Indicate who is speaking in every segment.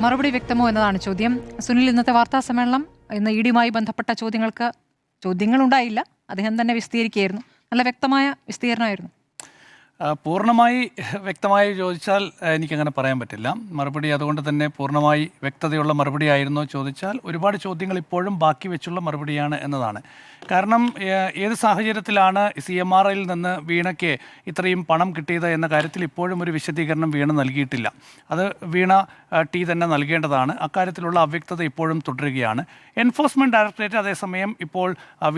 Speaker 1: മറുപടി വ്യക്തമോ എന്നതാണ് ചോദ്യം. സുനിൽ, ഇന്നത്തെ വാർത്താ സമ്മേളനം ഇന്ന് ഇഡിയുമായി ബന്ധപ്പെട്ട ചോദ്യങ്ങളുണ്ടായില്ല, അദ്ദേഹം തന്നെ വിശദീകരിക്കുകയായിരുന്നു. നല്ല വ്യക്തമായ വിശദീകരണമായിരുന്നു.
Speaker 2: പൂർണ്ണമായി വ്യക്തമായി ചോദിച്ചാൽ എനിക്കങ്ങനെ പറയാൻ പറ്റില്ല. മറുപടി അതുകൊണ്ട് തന്നെ പൂർണ്ണമായി വ്യക്തതയുള്ള മറുപടി ആയിരുന്നോ ചോദിച്ചാൽ ഒരുപാട് ചോദ്യങ്ങൾ ഇപ്പോഴും ബാക്കി വെച്ചുള്ള മറുപടിയാണ് എന്നതാണ്. കാരണം ഏത് സാഹചര്യത്തിലാണ് CMRIൽ നിന്ന് വീണയ്ക്ക് ഇത്രയും പണം കിട്ടിയത് എന്ന കാര്യത്തിൽ ഇപ്പോഴും ഒരു വിശദീകരണം വീണ നൽകിയിട്ടില്ല. അത് വീണ ടി തന്നെ നൽകേണ്ടതാണ്. അക്കാര്യത്തിലുള്ള അവ്യക്തത ഇപ്പോഴും തുടരുകയാണ്. എൻഫോഴ്സ്മെൻറ്റ് ഡയറക്ടറേറ്റ് അതേസമയം ഇപ്പോൾ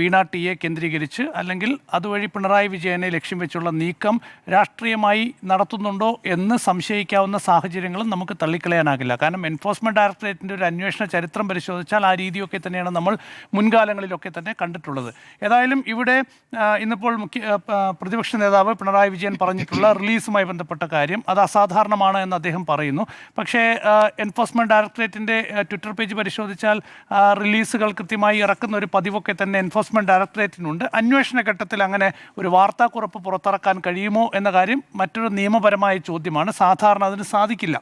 Speaker 2: വീണ ടിയെ കേന്ദ്രീകരിച്ച് അല്ലെങ്കിൽ അതുവഴി പിണറായി വിജയനെ ലക്ഷ്യം വെച്ചുള്ള നീക്കം രാഷ്ട്രീയമായി നടത്തുന്നുണ്ടോ എന്ന് സംശയിക്കാവുന്ന സാഹചര്യങ്ങളും നമുക്ക് തള്ളിക്കളയാനാകില്ല. കാരണം എൻഫോഴ്സ്മെൻറ്റ് ഡയറക്ടറേറ്റിൻ്റെ ഒരു അന്വേഷണ ചരിത്രം പരിശോധിച്ചാൽ ആ രീതിയൊക്കെ തന്നെയാണ് നമ്മൾ മുൻകാലങ്ങളിലൊക്കെ തന്നെ കണ്ടിട്ടുള്ളത്. ഏതായാലും ഇവിടെ ഇന്നിപ്പോൾ പ്രതിപക്ഷ നേതാവ് പിണറായി വിജയൻ പറഞ്ഞിട്ടുള്ള റിലീസുമായി ബന്ധപ്പെട്ട കാര്യം അത് അസാധാരണമാണ് എന്ന് അദ്ദേഹം പറയുന്നു. പക്ഷേ എൻഫോഴ്സ്മെൻറ്റ് ഡയറക്ടറേറ്റിൻ്റെ ട്വിറ്റർ പേജ് പരിശോധിച്ചാൽ റിലീസുകൾ കൃത്യമായി ഇറക്കുന്ന ഒരു പതിവൊക്കെ തന്നെ എൻഫോഴ്സ്മെൻറ്റ് ഡയറക്ടറേറ്റിനുണ്ട്. അന്വേഷണ ഘട്ടത്തിൽ അങ്ങനെ ഒരു വാർത്താക്കുറിപ്പ് പുറത്തിറക്കാൻ കഴിയുമോ എന്ന കാര്യം മറ്റൊരു നിയമപരമായ ചോദ്യമാണ്. സാധാരണ അതിന് സാധിക്കില്ല,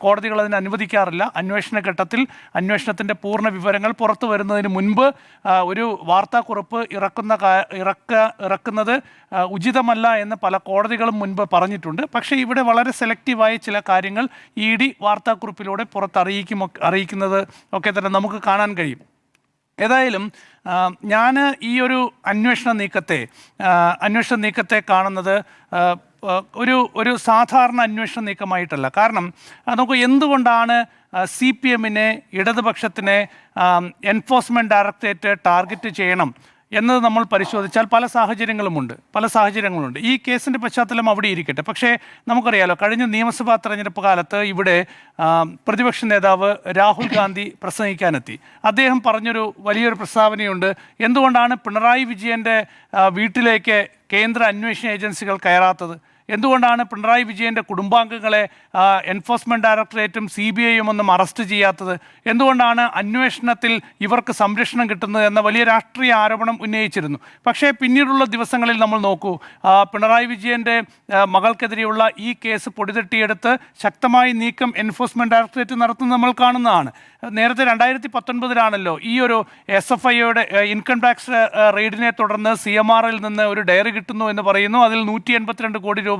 Speaker 2: കോടതികൾ അതിന് അനുവദിക്കാറില്ല. അന്വേഷണ ഘട്ടത്തിൽ അന്വേഷണത്തിൻ്റെ പൂർണ്ണ വിവരങ്ങൾ പുറത്തു വരുന്നതിന് മുൻപ് ഒരു വാർത്താക്കുറിപ്പ് ഇറക്കുന്നത് ഉചിതമല്ല എന്ന് പല കോടതികളും മുൻപ് പറഞ്ഞിട്ടുണ്ട്. പക്ഷേ ഇവിടെ വളരെ സെലക്റ്റീവായ ചില കാര്യങ്ങൾ ED വാർത്താക്കുറിപ്പിലൂടെ അറിയിക്കുന്നത് ഒക്കെ തന്നെ നമുക്ക് കാണാൻ കഴിയും. ഏതായാലും ഞാൻ ഈ ഒരു അന്വേഷണ നീക്കത്തെ കാണുന്നത് ഒരു സാധാരണ അന്വേഷണ നീക്കമായിട്ടല്ല. കാരണം നമുക്ക് എന്തുകൊണ്ടാണ് CPMനെ ഇടതുപക്ഷത്തിനെ എൻഫോഴ്സ്മെൻറ്റ് ഡയറക്ടറേറ്റ് ടാർഗറ്റ് ചെയ്യണം എന്നത് നമ്മൾ പരിശോധിച്ചാൽ പല സാഹചര്യങ്ങളുമുണ്ട്. ഈ കേസിൻ്റെ പശ്ചാത്തലം അവിടെ ഇരിക്കട്ടെ. പക്ഷേ നമുക്കറിയാലോ, കഴിഞ്ഞ നിയമസഭാ തെരഞ്ഞെടുപ്പ് കാലത്ത് ഇവിടെ പ്രതിപക്ഷ നേതാവ് രാഹുൽ ഗാന്ധി പ്രസംഗിക്കാനെത്തി. അദ്ദേഹം പറഞ്ഞൊരു വലിയൊരു പ്രസ്താവനയുണ്ട്. എന്തുകൊണ്ടാണ് പിണറായി വിജയൻ്റെ വീട്ടിലേക്ക് കേന്ദ്ര അന്വേഷണ ഏജൻസികൾ കയറാത്തത്? എന്തുകൊണ്ടാണ് പിണറായി വിജയൻ്റെ കുടുംബാംഗങ്ങളെ എൻഫോഴ്സ്മെൻറ്റ് ഡയറക്ടറേറ്റും CBIയും ഒന്നും അറസ്റ്റ് ചെയ്യാത്തത്? എന്തുകൊണ്ടാണ് അന്വേഷണത്തിൽ ഇവർക്ക് സംരക്ഷണം കിട്ടുന്നത് എന്ന വലിയ രാഷ്ട്രീയ ആരോപണം ഉന്നയിച്ചിരുന്നു. പക്ഷേ പിന്നീടുള്ള ദിവസങ്ങളിൽ നമ്മൾ നോക്കൂ, പിണറായി വിജയൻ്റെ മകൾക്കെതിരെയുള്ള ഈ കേസ് പൊടിതട്ടിയെടുത്ത് ശക്തമായ നീക്കം എൻഫോഴ്സ്മെൻറ്റ് ഡയറക്ടറേറ്റ് നടത്തുന്നത് നമ്മൾ കാണുന്നതാണ്. നേരത്തെ 2019 ഈ ഒരു SFIയുടെ ഇൻകം ടാക്സ് റെയ്ഡിനെ തുടർന്ന് CMRIൽ നിന്ന് ഒരു ഡയറി കിട്ടുന്നു എന്ന് പറയുന്നു. അതിൽ 182 കോടി രൂപ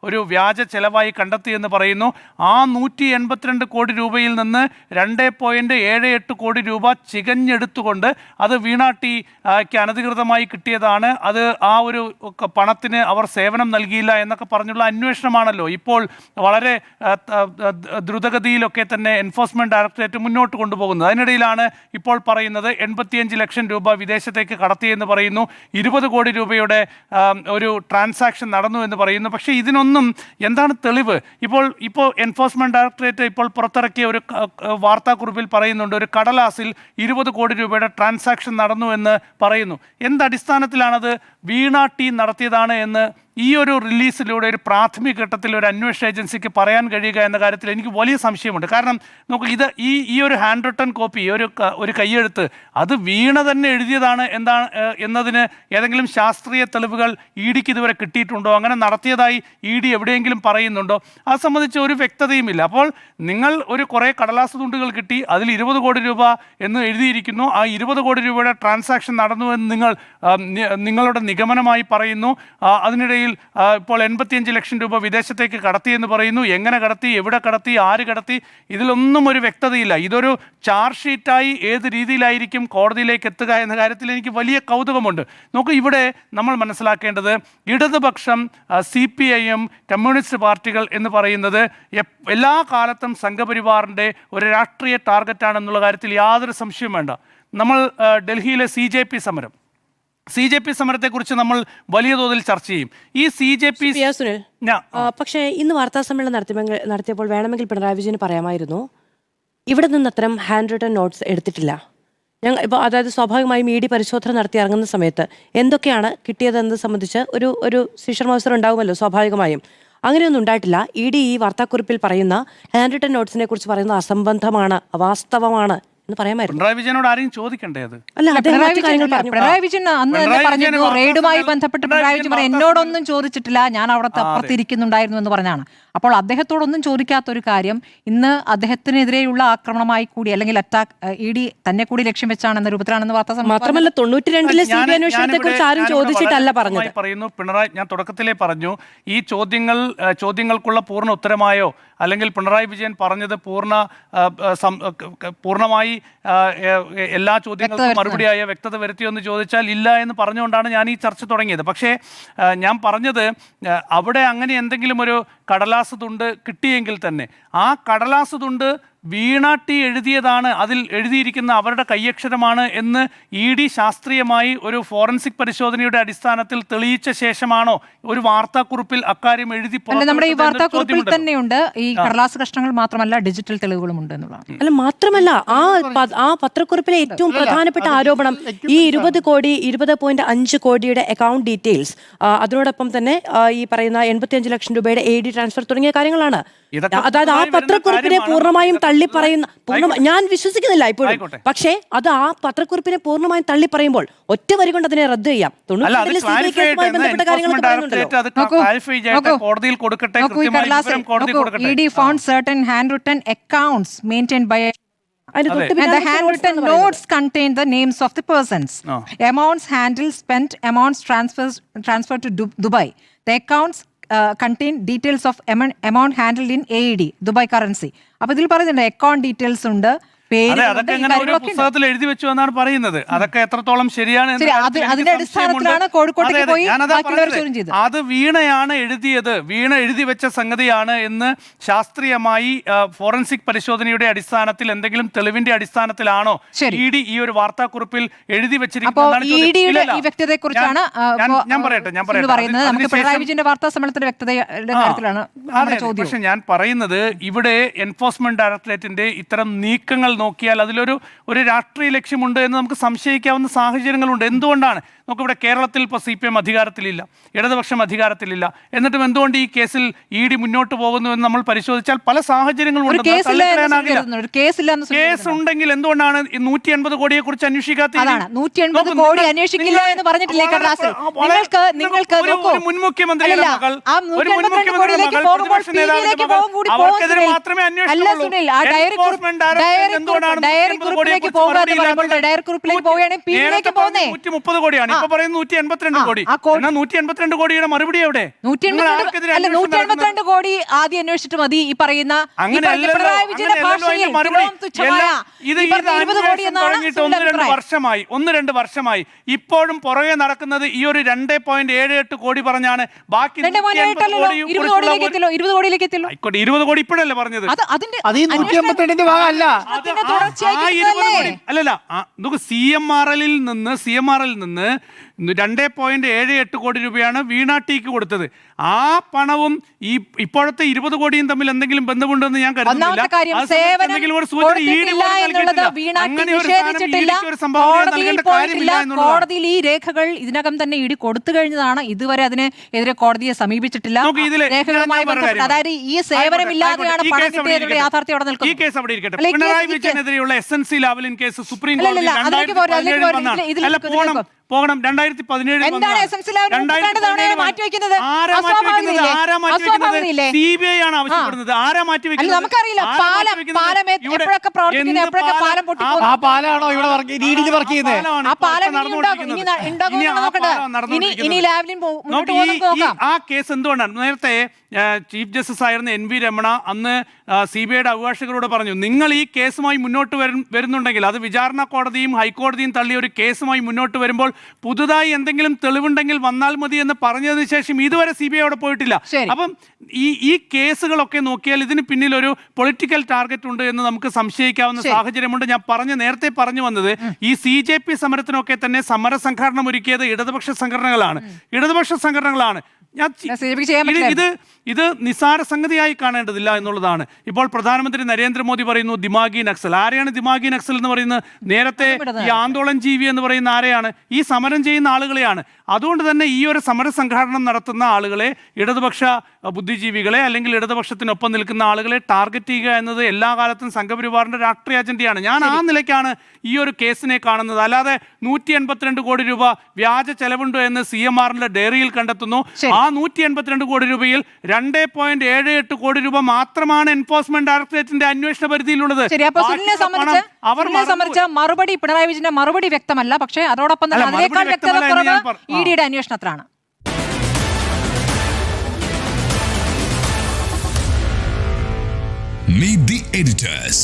Speaker 2: ഒരു വ്യാജ ചെലവായി കണ്ടെത്തിയെന്ന് പറയുന്നു. ആ 182 കോടി രൂപയിൽ നിന്ന് 2.78 കോടി രൂപ ചികഞ്ഞെടുത്തുകൊണ്ട് അത് വീണ ടിക്ക് അനധികൃതമായി കിട്ടിയതാണ്, അത് ആ ഒരു പണത്തിന് അവർ സേവനം നൽകിയില്ല എന്നൊക്കെ പറഞ്ഞുള്ള അന്വേഷണമാണല്ലോ ഇപ്പോൾ വളരെ ദ്രുതഗതിയിലൊക്കെ തന്നെ എൻഫോഴ്സ്മെൻറ്റ് ഡയറക്ടറേറ്റ് മുന്നോട്ട് കൊണ്ടുപോകുന്നത്. അതിനിടയിലാണ് ഇപ്പോൾ പറയുന്നത് 85 ലക്ഷം രൂപ വിദേശത്തേക്ക് കടത്തിയെന്ന് പറയുന്നു, 20 കോടി രൂപയുടെ ഒരു ട്രാൻസാക്ഷൻ നടന്നു എന്ന് പറയുന്നു. പക്ഷേ ഇതിനൊന്നും എന്താണ് തെളിവ്? ഇപ്പോൾ എൻഫോഴ്സ്മെൻറ്റ് ഡയറക്ടറേറ്റ് ഇപ്പോൾ പുറത്തിറക്കിയ ഒരു വാർത്താക്കുറിപ്പിൽ പറയുന്നുണ്ട്, ഒരു കടലാസിൽ 20 കോടി രൂപയുടെ ട്രാൻസാക്ഷൻ നടന്നു എന്ന് പറയുന്നു. എന്തടിസ്ഥാനത്തിലാണത് വീണ ടി നടത്തിയതാണ് എന്ന് ഈ ഒരു റിലീസിലൂടെ ഒരു പ്രാഥമിക ഘട്ടത്തിൽ ഒരു അന്വേഷണ ഏജൻസിക്ക് പറയാൻ കഴിയുക എന്ന കാര്യത്തിൽ എനിക്ക് വലിയ സംശയമുണ്ട്. കാരണം നമുക്ക് ഈ ഒരു ഹാൻഡ് റിട്ടൺ കോപ്പി, ഒരു കയ്യെഴുത്ത് അത് വീണ തന്നെ എഴുതിയതാണ് എന്നതിന് ഏതെങ്കിലും ശാസ്ത്രീയ തെളിവുകൾ EDക്ക് ഇതുവരെ കിട്ടിയിട്ടുണ്ടോ? അങ്ങനെ നടത്തിയതായി ED എവിടെയെങ്കിലും പറയുന്നുണ്ടോ? അത് സംബന്ധിച്ച് ഒരു വ്യക്തതയുമില്ല. അപ്പോൾ നിങ്ങൾ കുറേ കടലാസ് തുണ്ടുകൾ കിട്ടി, അതിൽ 20 കോടി രൂപ എന്ന് എഴുതിയിരിക്കുന്നു. ആ 20 കോടി രൂപയുടെ ട്രാൻസാക്ഷൻ നടന്നു എന്ന് നിങ്ങളുടെ നിഗമനമായി പറയുന്നു. അതിനിടയിൽ ഇപ്പോൾ 85 ലക്ഷം രൂപ വിദേശത്തേക്ക് കടത്തിയെന്ന് പറയുന്നു. എങ്ങനെ കടത്തി, എവിടെ കടത്തി, ആര് കടത്തി, ഇതിലൊന്നും ഒരു വ്യക്തതയില്ല. ഇതൊരു ചാർജ് ഷീറ്റായി ഏത് രീതിയിലായിരിക്കും കോടതിയിലേക്ക് എത്തുക എന്ന കാര്യത്തിൽ എനിക്ക് വലിയ കൗതുകമുണ്ട്. നോക്കൂ, ഇവിടെ നമ്മൾ മനസ്സിലാക്കേണ്ടത് ഇടതുപക്ഷം, CPIM, കമ്മ്യൂണിസ്റ്റ് പാർട്ടികൾ എന്ന് പറയുന്നത് എല്ലാ കാലത്തും സംഘപരിവാറിൻ്റെ ഒരു രാഷ്ട്രീയ ടാർഗറ്റാണെന്നുള്ള കാര്യത്തിൽ യാതൊരു സംശയവും വേണ്ട. നമ്മൾ ഡൽഹിയിലെ CJP സമരത്തെക്കുറിച്ച് നമ്മൾ വലിയ തോതിൽ ചർച്ച ചെയ്യും. ഈ CJP
Speaker 3: പക്ഷേ ഇന്ന് വാർത്താ സമ്മേളനം നടത്തിയപ്പോൾ വേണമെങ്കിൽ പിണറായി വിജയന് പറയാമായിരുന്നു, ഇവിടെ നിന്ന് അത്തരം ഹാൻഡ് റിട്ടൺ നോട്ട്സ് എടുത്തിട്ടില്ല. ഇപ്പോൾ അതായത് സ്വാഭാവികമായും ED പരിശോധന നടത്തി ഇറങ്ങുന്ന സമയത്ത് എന്തൊക്കെയാണ് കിട്ടിയതെന്നത് സംബന്ധിച്ച് ഒരു ശിക്ഷർ മത്സരം ഉണ്ടാകുമല്ലോ സ്വാഭാവികമായും. അങ്ങനെയൊന്നും ഉണ്ടായിട്ടില്ല. ED ഈ വാർത്താക്കുറിപ്പിൽ പറയുന്ന ഹാൻഡ് റിട്ടൺ നോട്ട്സിനെ കുറിച്ച് പറയുന്ന അസംബന്ധമാണ്, അവാസ്തവമാണ് എന്ന് പറയാമായിരുന്നു.
Speaker 2: പിണറായി വിജയനോട് ആരെയും ചോദിക്കണ്ടേ അത്?
Speaker 3: അല്ല, അദ്ദേഹം
Speaker 1: പിണറായി
Speaker 3: മറ്റു കാര്യങ്ങൾ
Speaker 1: വിജയൻ
Speaker 3: പറഞ്ഞു.
Speaker 1: പിണറായി വിജയൻ അന്ന് തന്നെ
Speaker 2: പിണറായി
Speaker 1: പറഞ്ഞിരുന്നു,
Speaker 2: വിജയൻ
Speaker 1: റെയ്ഡുമായി
Speaker 2: വാർത്താ
Speaker 1: ബന്ധപ്പെട്ട്
Speaker 2: സമ്മേളനം-
Speaker 1: പിണറായി വിജയൻ
Speaker 2: പിണറായി
Speaker 1: എന്നോടൊന്നും ചോദിച്ചിട്ടില്ല, ഞാൻ അവിടുത്തെ അപ്പുറത്തിരിക്കുന്നുണ്ടായിരുന്നു എന്ന് പറഞ്ഞാണ്. അപ്പോൾ അദ്ദേഹത്തോടൊന്നും ചോദിക്കാത്തൊരു കാര്യം ഇന്ന് അദ്ദേഹത്തിനെതിരെയുള്ള ആക്രമണമായി കൂടി അല്ലെങ്കിൽ അറ്റാക്ക് ED തന്നെ കൂടി ലക്ഷ്യം വെച്ചാണ് എന്ന രൂപത്തിലാണെന്ന് വാർത്താ സമ്മേളനം
Speaker 3: മാത്രമല്ല 92-ലെ CBI അന്വേഷണത്തെ കുറിച്ച് ആരും ചോദിച്ചിട്ടല്ല പറഞ്ഞത്.
Speaker 2: പറയുന്നു പിണറായി, ഞാൻ തുടക്കത്തിലേ പറഞ്ഞു, ഈ ചോദ്യങ്ങൾക്കുള്ള പൂർണ്ണ ഉത്തരമായോ അല്ലെങ്കിൽ പിണറായി വിജയൻ പറഞ്ഞത് പൂർണ്ണമായി എല്ലാ ചോദ്യങ്ങൾക്കും മറുപടിയായോ വ്യക്തത വരുത്തിയോ എന്ന് ചോദിച്ചാൽ ഇല്ല എന്ന് പറഞ്ഞുകൊണ്ടാണ് ഞാൻ ഈ ചർച്ച തുടങ്ങിയത്. പക്ഷേ ഞാൻ പറഞ്ഞത് അവിടെ അങ്ങനെ എന്തെങ്കിലും ഒരു കടലാസ് തുണ്ട് കിട്ടിയെങ്കിൽ തന്നെ ആ കടലാസ് തുണ്ട് വീണ ടി എഴുതിയതാണ്, അതിൽ എഴുതിയിരിക്കുന്ന അവരുടെ കയ്യക്ഷരമാണ് എന്ന് ED ശാസ്ത്രീയമായി ഒരു ഫോറൻസിക് പരിശോധനയുടെ അടിസ്ഥാനത്തിൽ തെളിയിച്ച ശേഷമാണോ ഒരു വാർത്താക്കുറിപ്പിൽ അക്കാര്യം എഴുതി?
Speaker 1: നമ്മുടെ ഈ വാർത്താക്കുറിപ്പിൽ തന്നെയുണ്ട് ഈ കടലാസ് കഷ്ണങ്ങൾ മാത്രമല്ല ഡിജിറ്റൽ തെളിവുകളും ഉണ്ട് എന്നുള്ളതാണ്.
Speaker 3: അല്ല, മാത്രമല്ല ആ പത്രക്കുറിപ്പിലെ ഏറ്റവും പ്രധാനപ്പെട്ട ആരോപണം ഈ 20.5 കോടിയുടെ അക്കൗണ്ട് ഡീറ്റെയിൽസ്, അതിനോടൊപ്പം തന്നെ ഈ പറയുന്ന 85 ലക്ഷം രൂപയുടെ AD ട്രാൻസ്ഫർ തുടങ്ങിയ കാര്യങ്ങളാണ്. അതായത് ആ പത്രക്കുറിപ്പിനെ പൂർണ്ണമായും തള്ളി പറയുന്ന, ഞാൻ വിശ്വസിക്കുന്നില്ല ഇപ്പോഴും, പക്ഷേ അത് ആ പത്രക്കുറിപ്പിനെ പൂർണ്ണമായും തള്ളി പറയുമ്പോൾ ഒറ്റ വരി കൊണ്ട് അതിനെ റദ്ദ് ചെയ്യാം. 92-ലെ കേസുമായി ബന്ധപ്പെട്ട കാര്യങ്ങളൊക്കെ പറയുന്നുണ്ടല്ലോ.
Speaker 1: ED found certain handwritten accounts maintained by and the handwritten notes contain the names of the persons. Amounts handled, spent, amounts transferred to Dubai. The accounts contain details of amount handled in AED, Dubai currency. അപ്പോൾ ഇതിൽ പറയുന്നുണ്ട് account details ഉണ്ട്,
Speaker 2: അതൊക്കെ എങ്ങനെ ഒരു പുസ്തകത്തിൽ എഴുതി വെച്ചു എന്നാണ് പറയുന്നത്. അതൊക്കെ എത്രത്തോളം ശരിയാണ്
Speaker 1: അതിന്റെ അടിസ്ഥാനത്തിലാണ് കോഴിക്കോട്ടേക്ക് പോയി ചോദ്യം ചെയ്തത്.
Speaker 2: അത് വീണയാണ് എഴുതിയത്, വീണ എഴുതി വെച്ച സംഗതിയാണ് എന്ന് ശാസ്ത്രീയമായി ഫോറൻസിക് പരിശോധനയുടെ അടിസ്ഥാനത്തിൽ എന്തെങ്കിലും തെളിവിന്റെ അടിസ്ഥാനത്തിലാണോ ED ഈ ഒരു വാർത്താക്കുറിപ്പിൽ എഴുതി വെച്ചിരിക്കുന്നത്? ഞാൻ പറയട്ടെ
Speaker 1: പിണറായി വിജയന്റെ വാർത്താ സമ്മേളനത്തിന്റെ വ്യക്തതയുടെ കാര്യത്തിലാണ് ചോദ്യം.
Speaker 2: പക്ഷെ ഞാൻ പറയുന്നത് ഇവിടെ എൻഫോഴ്സ്മെന്റ് ഡയറക്ടറേറ്റിന്റെ ഇത്തരം നീക്കങ്ങൾ നോക്കിയാൽ അതിലൊരു രാഷ്ട്രീയ ലക്ഷ്യമുണ്ട് എന്ന് നമുക്ക് സംശയിക്കാവുന്ന സാഹചര്യങ്ങളുണ്ട്. എന്തുകൊണ്ടാണ്? നമുക്കിവിടെ കേരളത്തിൽ ഇപ്പോൾ CPM അധികാരത്തിലില്ല, ഇടതുപക്ഷം അധികാരത്തിലില്ല, എന്നിട്ടും എന്തുകൊണ്ട് ഈ കേസിൽ ED മുന്നോട്ട് പോകുന്നു എന്ന് നമ്മൾ പരിശോധിച്ചാൽ പല സാഹചര്യങ്ങളും കേസ് ഉണ്ടെങ്കിൽ എന്തുകൊണ്ടാണ് 180 കോടിയെ കുറിച്ച് അന്വേഷിക്കാത്തത്? മുൻ മുഖ്യമന്ത്രിയുടെ മകൾ, ഒരു മുൻ മുഖ്യമന്ത്രിയുടെ മകൾ, പ്രതിപക്ഷ നേതാവിന്റെ മകൾ, അവർക്കെതിരെ മാത്രമേ അന്വേഷണമുള്ളൂ. എന്തുകൊണ്ടാണ് 130 കോടിയാണ് ഇപ്പൊ പറയുന്നത് 182 കോടി. 182 കോടിയുടെ മറുപടി എവിടെ?
Speaker 1: 182 കോടി ആദ്യം അന്വേഷിച്ചിട്ട് മതി ഈ പറയുന്ന
Speaker 2: ഒന്ന് രണ്ട് വർഷമായി ഇപ്പോഴും പുറകെ നടക്കുന്നത് ഈ ഒരു 2.78 കോടി പറഞ്ഞാണ്. ബാക്കി
Speaker 1: 20
Speaker 2: കോടി ഇപ്പോഴല്ലേ പറഞ്ഞത്? അല്ലല്ല, നമുക്ക് CMRL നിന്ന് 2.78 കോടി രൂപയാണ് വീണ ടിക്ക് കൊടുത്തത്. ആ പണവും ഈ ഇപ്പോഴത്തെ 20 കോടിയും തമ്മിൽ എന്തെങ്കിലും ബന്ധമുണ്ടെന്ന് ഞാൻ കരുതുന്നില്ല.
Speaker 1: കോടതിയിൽ ഈ രേഖകൾ ഇതിനകം തന്നെ ED കൊടുത്തു കഴിഞ്ഞതാണ്. ഇതുവരെ അതിനെതിരെ കോടതിയെ സമീപിച്ചിട്ടില്ല. രേഖകളുമായി ബന്ധപ്പെട്ട്, അതായത് ഈ സേവനമില്ലാതെയാണ് പണം കിട്ടിയതിന്റെ യാഥാർത്ഥ്യം അവിടെ നിൽക്കുന്നത്.
Speaker 2: ഈ കേസ് അവിടെ ഇരിക്കട്ടെ. പിണറായി വിജയനെതിരെയുള്ള SNC ലാവലിൻ കേസ് സുപ്രീം കോടതി 2017 പോകണം. 2017 CBI ആണ് ആവശ്യപ്പെടുന്നത്. ആരാ മാറ്റിവെക്കുന്നത്?
Speaker 1: നമുക്കറിയില്ല.
Speaker 2: ആ കേസ് എന്തുകൊണ്ടാണ്? നേരത്തെ ചീഫ് ജസ്റ്റിസ് ആയിരുന്ന NV രമണ അന്ന് CBIയുടെ അഭിഭാഷകരോട് പറഞ്ഞു, നിങ്ങൾ ഈ കേസുമായി മുന്നോട്ട് വരുന്നുണ്ടെങ്കിൽ, അത് വിചാരണ കോടതിയും ഹൈക്കോടതിയും തള്ളിയ ഒരു കേസുമായി മുന്നോട്ട് വരുമ്പോൾ പുതുതായി എന്തെങ്കിലും തെളിവുണ്ടെങ്കിൽ വന്നാൽ മതി എന്ന് പറഞ്ഞതിന് ശേഷം ഇതുവരെ CBI അവിടെ പോയിട്ടില്ല. അപ്പം ഈ കേസുകളൊക്കെ നോക്കിയാൽ ഇതിന് പിന്നിൽ ഒരു പൊളിറ്റിക്കൽ ടാർഗറ്റ് ഉണ്ട് എന്ന് നമുക്ക് സംശയിക്കാവുന്ന സാഹചര്യമുണ്ട്. ഞാൻ നേരത്തെ പറഞ്ഞു വന്നത്, ഈ CJP സമരത്തിനൊക്കെ തന്നെ സമരസംഘടന ഒരുക്കിയത് ഇടതുപക്ഷ സംഘടനകളാണ്. ഇത് നിസാര സംഗതിയായി കാണേണ്ടതില്ല എന്നുള്ളതാണ്. ഇപ്പോൾ പ്രധാനമന്ത്രി നരേന്ദ്രമോദി പറയുന്നു ദിമാഗി നക്സൽ. ആരെയാണ് ദിമാഗി നക്സൽ എന്ന് പറയുന്നത്? നേരത്തെ ഈ ആന്തോളൻ ജീവി എന്ന് പറയുന്ന ആരെയാണ്? ഈ സമരം ചെയ്യുന്ന ആളുകളെയാണ്. അതുകൊണ്ട് തന്നെ ഈ ഒരു സമര സംഘാടനം നടത്തുന്ന ആളുകളെ, ഇടതുപക്ഷ ബുദ്ധിജീവികളെ അല്ലെങ്കിൽ ഇടതുപക്ഷത്തിനൊപ്പം നിൽക്കുന്ന ആളുകളെ ടാർഗറ്റ് ചെയ്യുക എന്നത് എല്ലാ കാലത്തും സംഘപരിവാറിന്റെ രാഷ്ട്രീയ അജണ്ടയാണ്. ഞാൻ ആ നിലയ്ക്കാണ് ഈ ഒരു കേസിനെ കാണുന്നത്. അല്ലാതെ 182 കോടി രൂപ വ്യാജ ചെലവുണ്ട് എന്ന് CMRന്റെ ഡയറിയിൽ കണ്ടെത്തുന്നു. ആ 182 കോടി രൂപയിൽ 2.78 കോടി രൂപ മാത്രമാണ് എൻഫോഴ്സ്മെന്റ് ഡയറക്ടറേറ്റിന്റെ അന്വേഷണ പരിധിയിലുള്ളത്.
Speaker 1: സംബന്ധിച്ച മറുപടി പിണറായി വിജയന്റെ മറുപടി വ്യക്തമല്ല. പക്ഷേ അതോടൊപ്പം തന്നെ അതിനേക്കാൾ വ്യക്തത കുറവ് EDയുടെ അന്വേഷണത്തിലാണ്.
Speaker 4: Meet the editors.